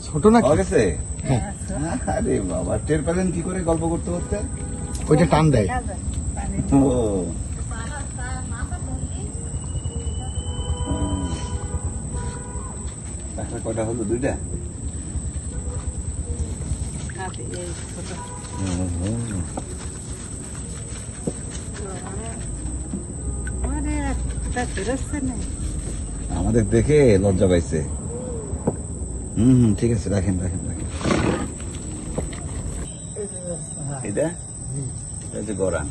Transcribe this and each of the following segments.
ছোট না গেছে? আরে বাবা, টের পেলেন কি করে গল্প করতে করতে? ওইটা টান দেয়। ও কটা হলো? দুইটা। আমাদের দেখে লজ্জা পাইছে। ঠিক আছে, রাখেন রাখেন রাখেন। এটা হচ্ছে গরান।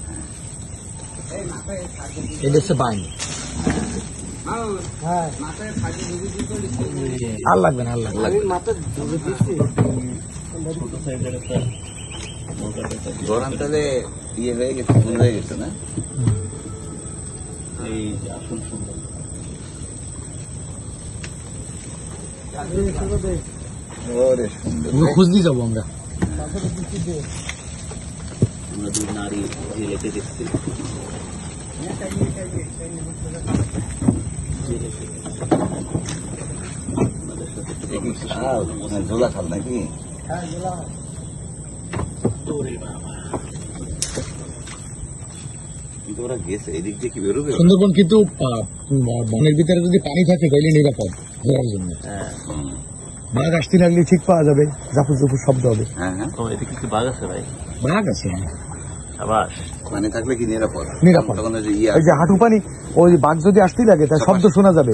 এটা হচ্ছে বাইন। আর লাগবে না, আর লাগবে। গরান তাহলে ইয়ে হয়ে গেছে, ভুল হয়ে গেছে না? এই আসল সুন্দর। ওরে সুন্দর, খোঁজ দিয়ে যাবো আমরা। আমরা দুই নারী জেলেতে দেখছি। ঝোলা খাল নাকি? কিন্তু ওরা গেছে এদিক দিয়ে, কি বেরোবে? সুন্দরবন কিন্তু বনের ভিতরে যদি পানি থাকে তাহলে নিরাপদ ঘোরার জন্য। বাঘ আসতে লাগলে ঠিক পাওয়া যাবে, জাপুর জাপুর শব্দ হবে। হ্যাঁ হ্যাঁ, এদিকে কি বাঘ আছে ভাই? বাঘ আছে, আবাস পানি থাকলে কি নিরাপদ? নিরাপদ। ওই যে হাঁটু পানি, ওই বাঘ যদি আসতে লাগে তার শব্দ শোনা যাবে,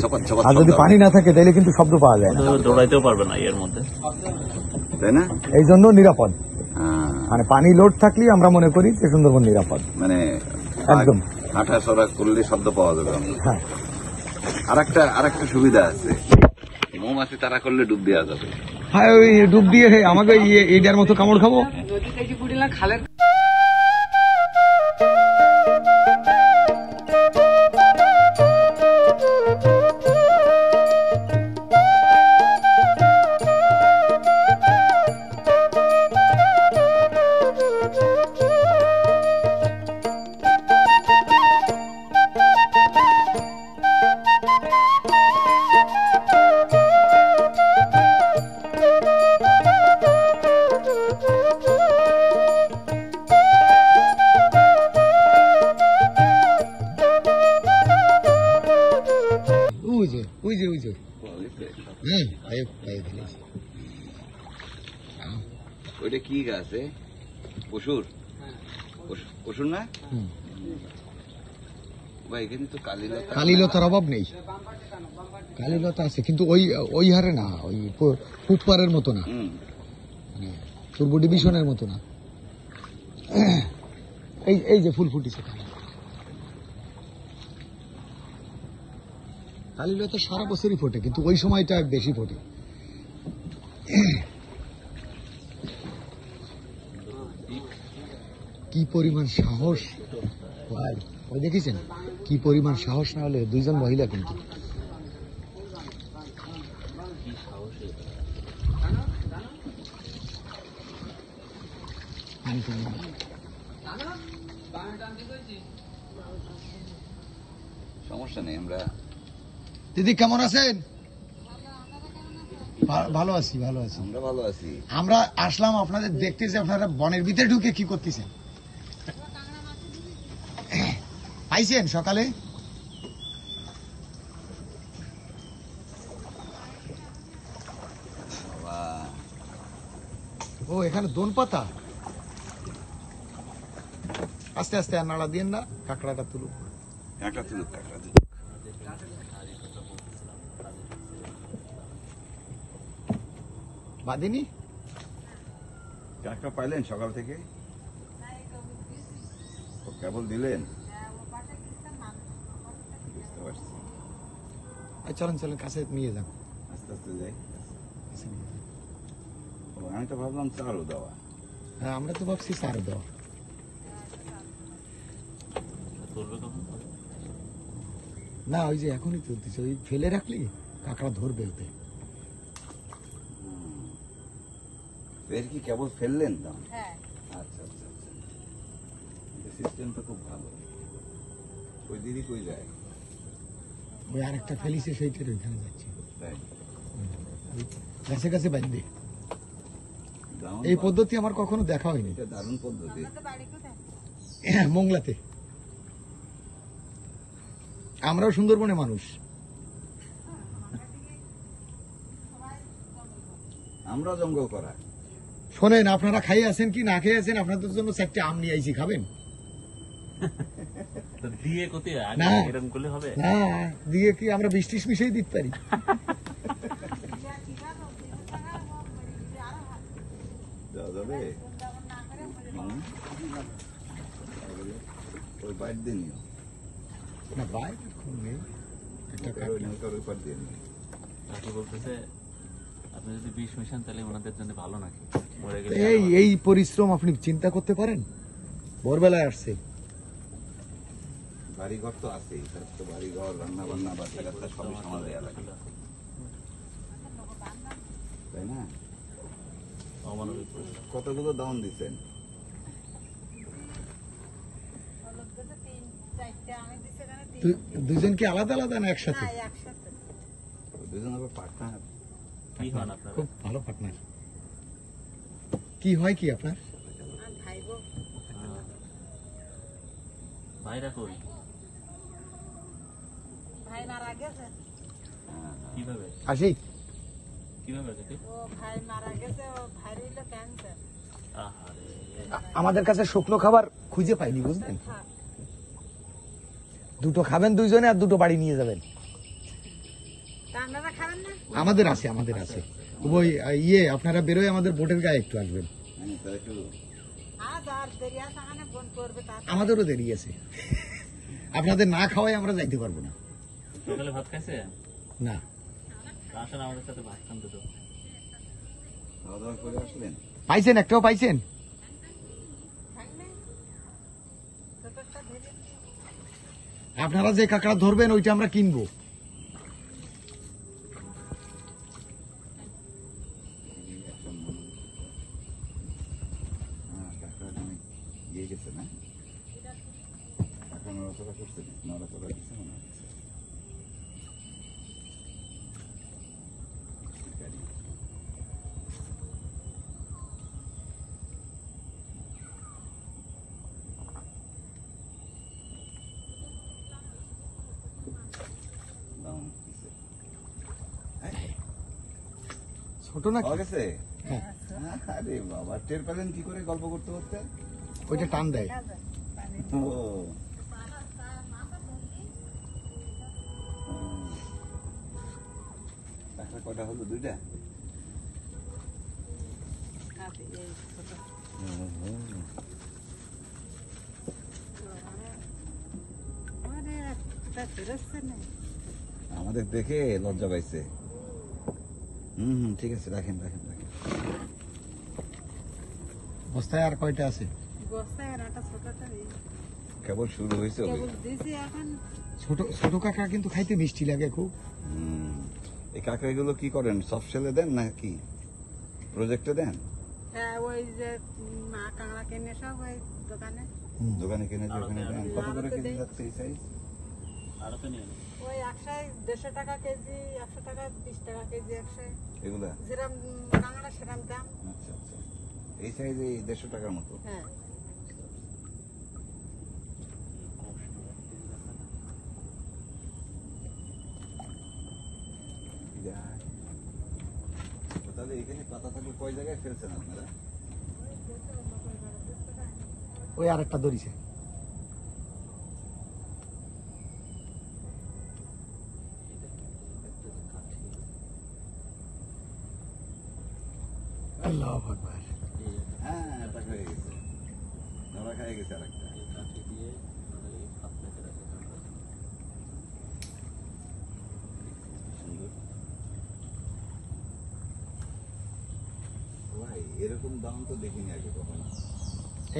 আর যদি পানি না থাকে তাহলে কিন্তু শব্দ পাওয়া যায় না, দৌড়াইতেও পারবে না এর মধ্যে, তাই না? এই জন্য নিরাপদ। মানে পানি লোড থাকলেই আমরা মনে করি যে সুন্দরবন নিরাপদ, মানে একদম। হাঁটা চড়া করলে শব্দ পাওয়া যাবে। হ্যাঁ, আরেকটা সুবিধা আছে, মৌমাছি তারা করলে ডুব দেওয়া যাবে। হ্যাঁ, ওই ডুব দিয়ে আমাকে এইটার মতো কামড় খাবো। খালের ওইটা কি গাছ? পশুর? পশুর না ভাই? এখানে তো কালীলতার অভাব নেই। কালীলতা আছে কিন্তু ওই হারে না, ওই পুপারের মতো না, পূর্ব ডিভিশনের মতো না। এই যে ফুল ফুটিছে কালীলতা সারা বছরই ফোটে, কিন্তু ওই সময়টা বেশি ফোটে। কি পরিমাণ সাহস ভাই, ওই দেখেছেন কি পরিমাণ সাহস, না হলে দুইজন মহিলা কিন্তু সমস্যা নেই। আমরা দিদি কেমন আছেন? ভালো আছি, ভালো আছি। আমরা ভালো আছি। আমরা আসলাম আপনাদের দেখতে যে আপনারা বনের ভিতরে ঢুকে কি করতেছেন। পাইছেন সকালে? ও এখানে দোন পাতা। আস্তে আস্তে আর নাড়া দিয়েন না, কাঁকড়াটা তুলুক। বাদিনী কাঁকড়া পাইলেন সকাল থেকে? কেবল দিলেন? চলেন চলেন, কাছে নিয়ে যান। আস্তে আস্তে যাই। আমি তো ভাবলাম চারও দেওয়া। হ্যাঁ, আমরা তো ভাবছি চারও দেওয়া। না, ওই যে এখনই তুলতেছে, ওই ফেলে রাখলি কাঁকড়া ধরবে ওতে। এর কি কেবল ফেললেন? আচ্ছা আচ্ছা আচ্ছা, সিস্টেম তো খুব ভালো। ওই দিদি কই যায়? ওই আরেকটা ফেলিছে, সেইটার ওইখানে যাচ্ছে। তাই গাছে গাছে বাঁধবে। দারুণ এই পদ্ধতি আমার কখনো দেখা হয়নি। এটা দারুণ পদ্ধতি। মোংলাতে। আমরাও সুন্দরবনে মানুষ। আমরা জঙ্গল করা। শোনেন, আপনারা খাই আছেন কি না খেয়ে আছেন, আপনাদের জন্য 4টা আম নিয়ে আইছি, খাবেন? তো দিয়ে কোথায় না। এরকম করলে হবে? না, দিয়ে কি আমরা বৃষ্টিস মিশিয়ে দিতে পারি? যাওয়া যাবে? হুম। ওই বাইর দিয়ে নিও। না ভাই, নেই। একটা ওই নৌকার ওই পার দিয়ে নিও। কাকি বলতেছে আপনি যদি বিষ মিশান তাহলে ওনাদের জন্য ভালো নাকি? মরে গেলে এই পরিশ্রম আপনি চিন্তা করতে পারেন? ভোরবেলায় আসছে। বাড়িঘর তো আছেই, তার তো বাড়িঘর, রান্না বান্না, বাচ্চা কাচ্চা সবই সামাল দেওয়া লাগে, তাই না? অমানবিক পরিশ্রম। কতগুলো দাউন দিচ্ছেন? দুজন কি আলাদা আলাদা না একসাথে? দুজন আবার পার্টনার। কি হন আপনারা? খুব ভালো পার্টনার। কি হয় কি আপনার? ভাইরা কই? ভাই মারা গেছে। কিভাবে আসি। কিভাবে কাকি? ও ভাই মারা গেছে, ও ভাইয়ের হইলো ক্যান্সার। আহারে, আমাদের কাছে শুকনো খাবার খুঁজে পাইনি, বুঝলেন? হ্যাঁ। দুটো খাবেন দুইজনে, আর দুটো বাড়ি নিয়ে যাবেন। তা আপনারা খাবেন না? আমাদের আছে। ওই আপনারা বেরোয় আমাদের বোটের গায়ে একটু আসবেন। হ্যাঁ, তাহলে একটু আজ আর দেরি আছে, এখানে ফোন করবে তার। আমাদেরও দেরি আছে। আপনাদের না খাওয়াই আমরা যাইতে পারবো না। সকালে ভাত খাইছে? না, আসেন আমাদের সাথে ভাত খান দুটো। খাওয়া দাওয়া করে আসলেন? পাইছেন? একটাও পাইছেন? থাকবে ছোট একটা ধরে। আপনারা যে কাঁকড়া ধরবেন ওইটা আমরা কিনবো। হ্যাঁ, কাঁকড়াটা অনেক ইয়ে গেছে না? কাঁকড়া নড়াচড়া করছে, নড়াচড়া দিচ্ছে মনে হচ্ছে। গাড়ি। দাম দিছে। ছোট না? পাওয়া গেছে? হ্যাঁ, আরে বাবা, টের পেলেন কি করে গল্প করতে করতে? ওইটা টান দেয়। পানি ও, কাঁকড়া কয়টা হলো? 2টা? খাবে এই ছোট। ওরে একটা ফেরছে না। আমাদের দেখে লজ্জা পাইছে। ঠিক আছে, রাখেন রাখেন রাখেন। বস্তায় আর কয়টা আছে? বস্তায় আর একটা ছোটটা এই কেবল শুরু হয়েছে কেবল অভিযান। দিয়েছি এখন। ছোট ছোট কাঁকড়া কিন্তু খাইতে মিষ্টি লাগে খুব। এই কাঁকড়াগুলো কি করেন? সফট সেলে দেন নাকি প্রজেক্টে দেন? হ্যাঁ, ওই যে মা কাঁকড়া কিনে সব ওই দোকানে। দোকানে কিনে যে ওখানে দেন? কত করে কেজি যাচ্ছে এই সাইজ? আরো তো নিয়ে নিন। ওই 150 টাকা কেজি, 100 টাকা, 20 টাকা কেজি, 100 এগুলা? যেরম কাঁকড়া সেরম দাম। আচ্ছা আচ্ছা, এই সাইজ এই 150 টাকার মতো। হ্যাঁ, যাক। তো তাহলে এখানে পাতা থাকলে কয় জায়গায় ফেলছেন আপনারা? ওই আর একটা ধরিছে। আল্লাহু আকবার। হ্যাঁ, এটা হয়ে গেছে, ধরা খাই গেছে আরেকটা। এই কাঠি দিয়ে এই ভাত মেখে রাখে। সুন্দর। ভাই, এরকম দাম তো দেখিনি আগে কখনো।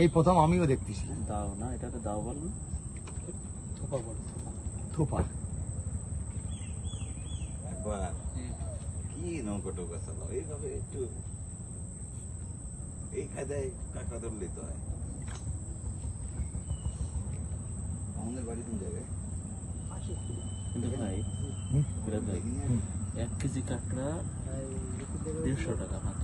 এই প্রথম আমিও দেখতেছি। দাও না, এটাকে দাও বল না। থোপা। একবার কি নৌকা টোকা চালাও, এইভাবে একটু এই কায়দায় কাঁকড়া ধরলেই তো হয়। আমাদের বাড়ি কোন জায়গায়? কিন্তু ভাই হুম? বিরাট ভাই, দেখিনি আগে। 1 কেজি কাঁকড়া 150 টাকা মাত্র।